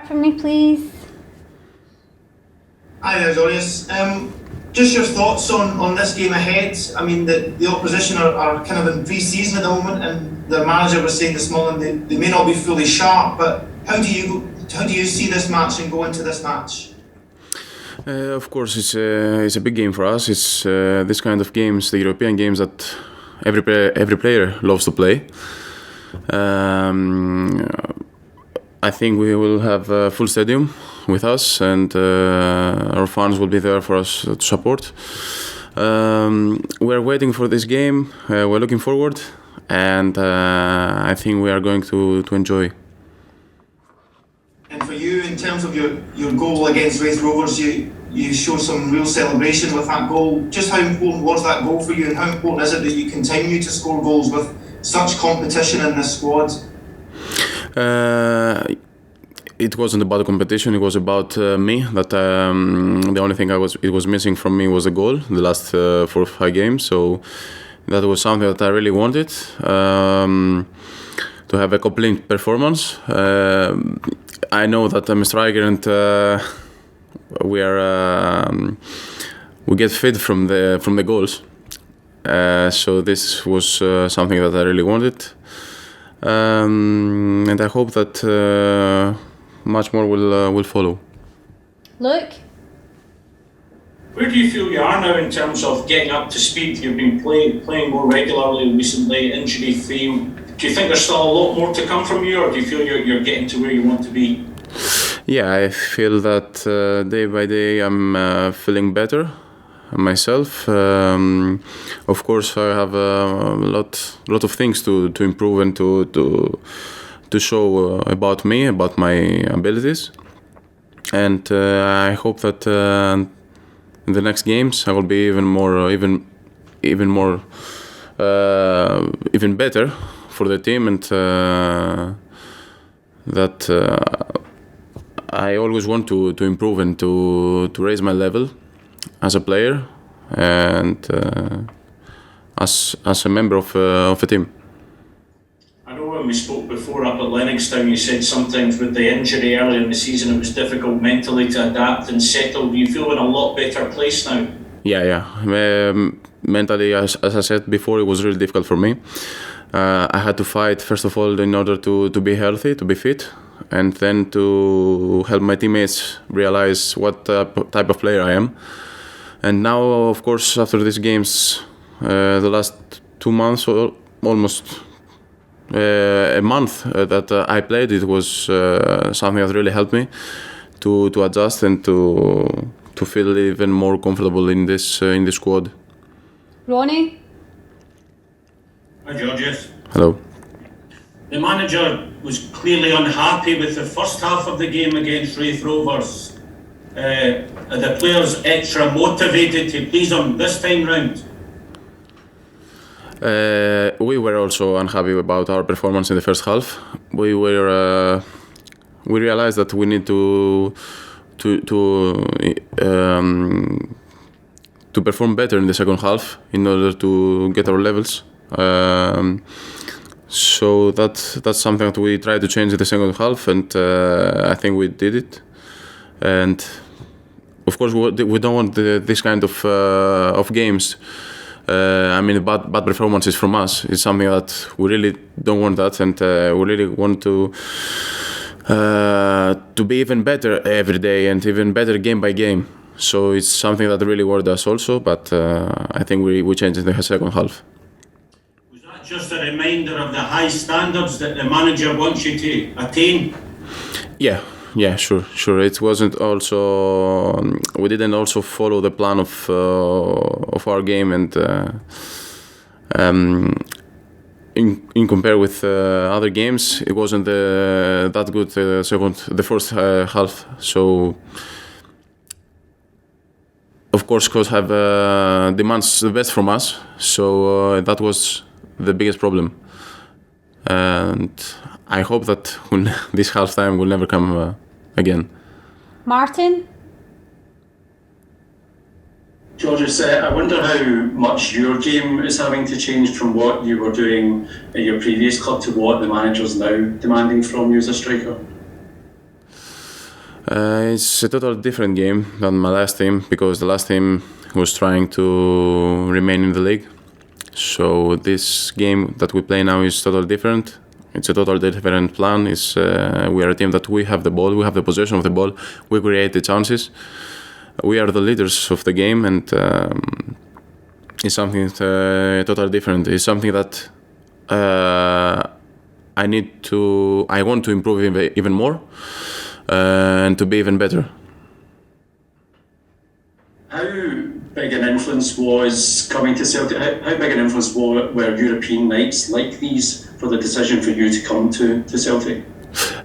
From me, please. Hi there, Giorgos. Just your thoughts on this game ahead. I mean, the opposition are kind of in pre-season at the moment, and the manager was saying this morning they may not be fully sharp. But how do you see this match and go into this match? Of course, it's a big game for us. It's this kind of games, the European games that every player loves to play. I think we will have a full stadium with us, and our fans will be there for us to support. We're waiting for this game. We're looking forward, and I think we are going to enjoy. And for you, in terms of your goal against Raith Rovers, you showed some real celebration with that goal. Just how important was that goal for you, and how important is it that you continue to score goals with such competition in this squad? It wasn't about the competition. It was about me. That the only thing it was missing from me was a goal. The last 4 or 5 games. So that was something that I really wanted to have a complete performance. I know that I'm a striker, and we get fed from the goals. So this was something that I really wanted. And I hope that much more will follow. Luke? Where do you feel you are now in terms of getting up to speed? You've been playing more regularly recently, injury-free. Do you think there's still a lot more to come from you, or do you feel you're getting to where you want to be? Yeah, I feel that day by day I'm feeling better myself. Of course, I have a lot of things to improve and to show about me, about my abilities. And I hope that in the next games I will be even better for the team, and that I always want to improve and to raise my level as a player and as a member of a team. I know when we spoke before up at Lennoxtown, you said sometimes with the injury earlier in the season it was difficult mentally to adapt and settle. Do you feel in a lot better place now? Yeah. Mentally, as I said before, it was really difficult for me. I had to fight, first of all, in order to be healthy, to be fit, and then to help my teammates realize what type of player I am. And now, of course, after these games, the last 2 months, or almost a month that I played, it was something that really helped me to adjust and to feel even more comfortable in this squad. Ronnie? Hi, Giorgos. Hello. The manager was clearly unhappy with the first half of the game against Raith Rovers. Are the players extra motivated to please him this time round? We were also unhappy about our performance in the first half. We realized that we need to perform better in the second half in order to get our levels. So that's something that we tried to change in the second half, and I think we did it. And of course, we don't want this kind of games. I mean, bad performances from us is something that we really don't want that, and we really want to be even better every day and even better game by game. So it's something that really worried us also, but I think we changed in the second half. Was that just a reminder of the high standards that the manager wants you to attain? Yeah, sure. It wasn't also. We didn't also follow the plan of our game, and in compare with other games, it wasn't that good. The first half. So, of course, coach have demands the best from us. So that was the biggest problem, and I hope that this halftime will never come again. Martin? Giorgos, I wonder how much your game is having to change from what you were doing at your previous club to what the manager's now demanding from you as a striker. It's a totally different game than my last team because the last team was trying to remain in the league. So this game that we play now is totally different. It's a totally different plan. We are a team that we have the ball, we have the possession of the ball, we create the chances. We are the leaders of the game, and it's something totally different. It's something that I want to improve even more and to be even better. How big an influence was coming to Celtic? How big an influence were European nights like these for the decision for you to come to Celtic?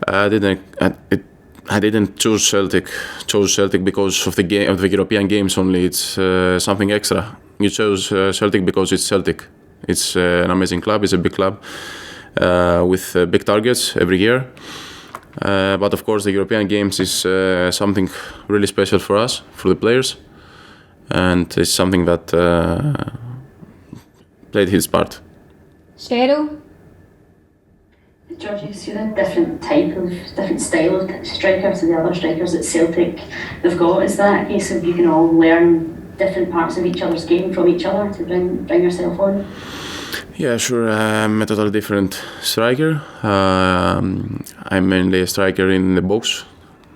I didn't choose Celtic. Chose Celtic because of the game, of the European games only. It's something extra. You chose Celtic because it's Celtic. It's an amazing club. It's a big club with big targets every year. But of course, the European games is something really special for us, for the players, and it's something that played his part. Cheryl? Giorgos, you're a different style of striker to the other strikers that Celtic have got. Is that a case of you can all learn different parts of each other's game from each other to bring yourself on? Yeah, sure. I'm a totally different striker. I'm mainly a striker in the box.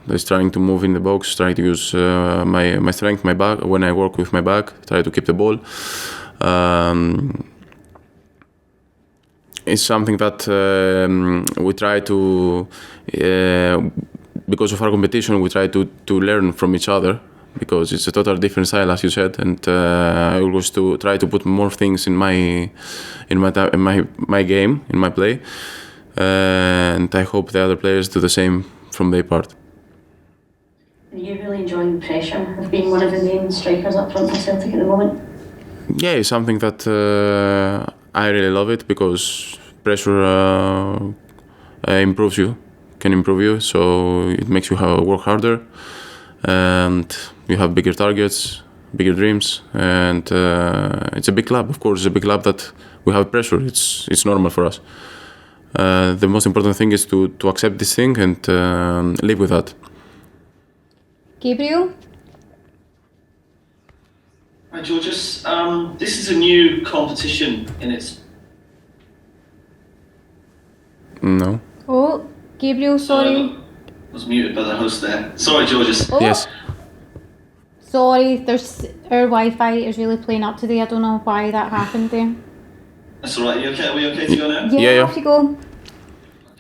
Just trying to move in the box, trying to use my strength, my back. When I work with my back, try to keep the ball. It's something that we try to, because of our competition, we try to learn from each other, because it's a totally different style, as you said, and I always to try to put more things in my game, in my play, and I hope the other players do the same from their part. Are you really enjoying the pressure of being one of the main strikers up front for Celtic at the moment? Yeah, it's something that I really love it, because pressure can improve you, so it makes you work harder, and you have bigger targets, bigger dreams, and it's a big club. Of course, it's a big club that we have pressure. It's normal for us. The most important thing is to accept this thing and live with that. Gabriel? Hi, Giorgos. This is a new competition in its... No. Oh, Gabriel, sorry. I was muted by the host there. Sorry, Giorgos. Oh, Yes. sorry, our Wi-Fi is really playing up today. I don't know why that happened there. That's all right. You okay? Are we okay to go now? Yeah. Off you go.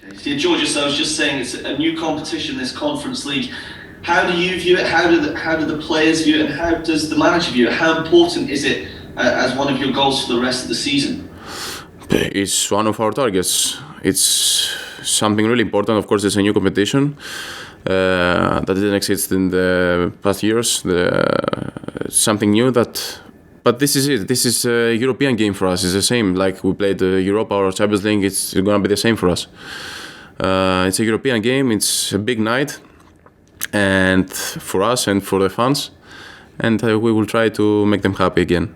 Okay. So, Giorgos, I was just saying it's a new competition, this Conference League. How do you view it? How do the players view it? And how does the manager view it? How important is it as one of your goals for the rest of the season? It's one of our targets. It's something really important. Of course, it's a new competition that didn't exist in the past years. Something new that, but this is it. This is a European game for us. It's the same. Like we played the Europa or Champions League. It's gonna be the same for us. It's a European game. It's a big night, and for us and for the fans, and we will try to make them happy again.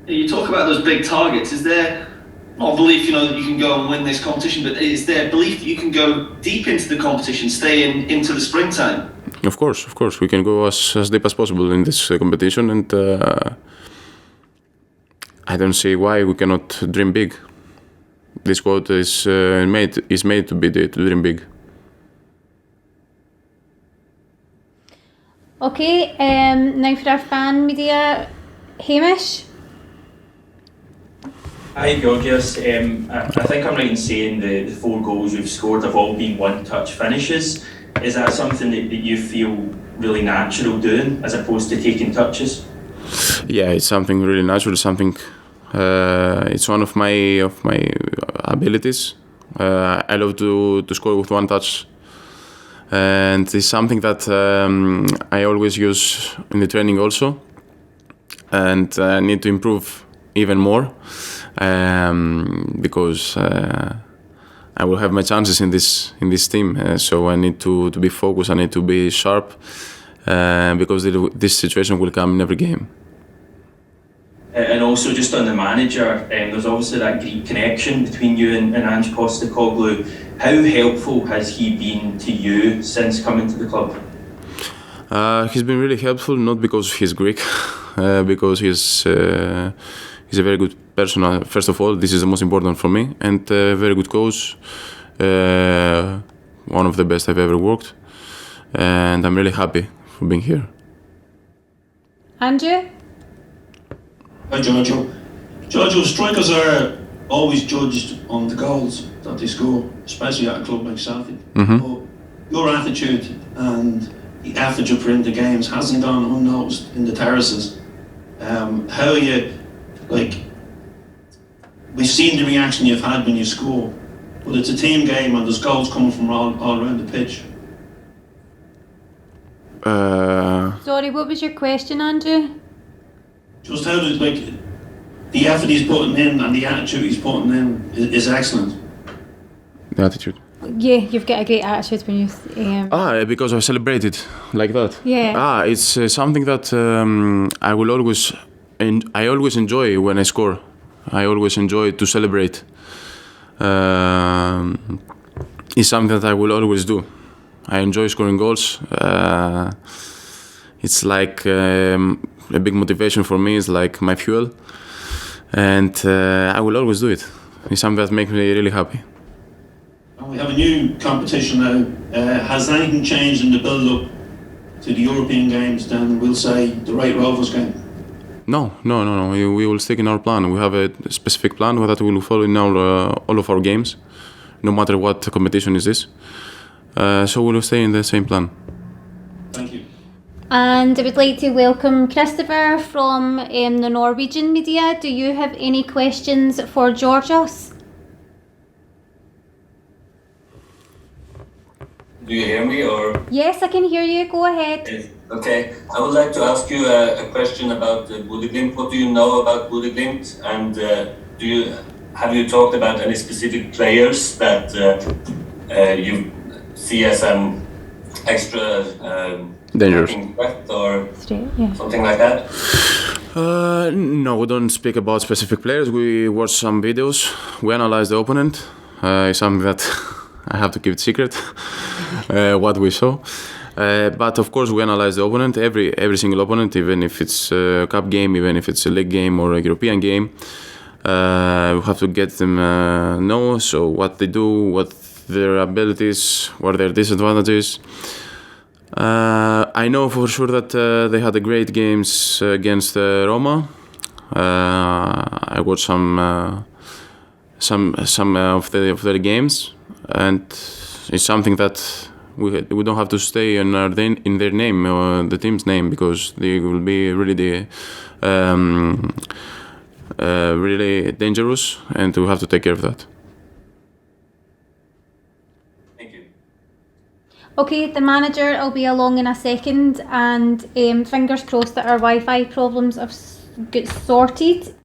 You talk about those big targets. Is there not a belief, that you can go and win this competition, but is there a belief that you can go deep into the competition, stay into the springtime? Of course, we can go as deep as possible in this competition, and I don't see why we cannot dream big. This squad is made to dream big. Okay, now for our fan media, Hamish. Hi Giorgos, I think I'm right in saying the 4 goals you've scored have all been one-touch finishes. Is that something that you feel really natural doing as opposed to taking touches? Yeah, it's something really natural. It's one of my abilities. I love to score with one touch, and it's something that I always use in the training also, and I need to improve even more. Because I will have my chances in this team, so I need to be focused. I need to be sharp, because this situation will come in every game. And also just on the manager, there's obviously that great connection between you and Ange Postecoglou. How helpful has he been to you since coming to the club? He's been really helpful, not because he's Greek, because he's a very good person. First of all, this is the most important for me, and a very good coach, one of the best I've ever worked, and I'm really happy for being here. Andrew? Hi, Giorgio. Giorgio, strikers are always judged on the goals that they score, especially at a club like Celtic. Mm-hmm. But your attitude and the effort you put into games hasn't gone unnoticed in the terraces. How are you, we've seen the reaction you've had when you score, but it's a team game and there's goals coming from all around the pitch. Sorry, what was your question, Andrew? Just how did, the effort he's putting in and the attitude he's putting in is excellent. The attitude. Yeah, you've got a great attitude when you... Because I celebrated like that. Yeah. It's something that I always enjoy when I score. I always enjoy to celebrate. It's something that I will always do. I enjoy scoring goals. It's like a big motivation for me. It's like my fuel, and I will always do it. It's something that makes me really happy. We have a new competition now. Has anything changed in the build-up to the European games than, we'll say, the Right Rovers game? No. We will stick in our plan. We have a specific plan that we will follow in all of our games, no matter what competition is this. So we will stay in the same plan. Thank you. And I would like to welcome Christopher from the Norwegian media. Do you have any questions for Giorgos? Do you hear me or? Yes, I can hear you. Go ahead. Yes. Okay. I would like to ask you a question about Bodo Glimt. What do you know about Bodo Glimt? And have you talked about any specific players that you see as extra dangerous threat or yeah. something like that? No, we don't speak about specific players. We watch some videos. We analyze the opponent. It's something that I have to keep it secret. What we saw. But of course we analyze the opponent, every single opponent, even if it's a cup game, even if it's a league game or a European game. We have to get them know, so what they do, what their abilities, what their disadvantages. I know for sure that they had a great games against Roma. I watched some of their games, and it's something that we don't have to stay in their name, the team's name, because they will be really really dangerous, and we have to take care of that. Thank you. Okay, the manager will be along in a second, and fingers crossed that our Wi-Fi problems have get sorted.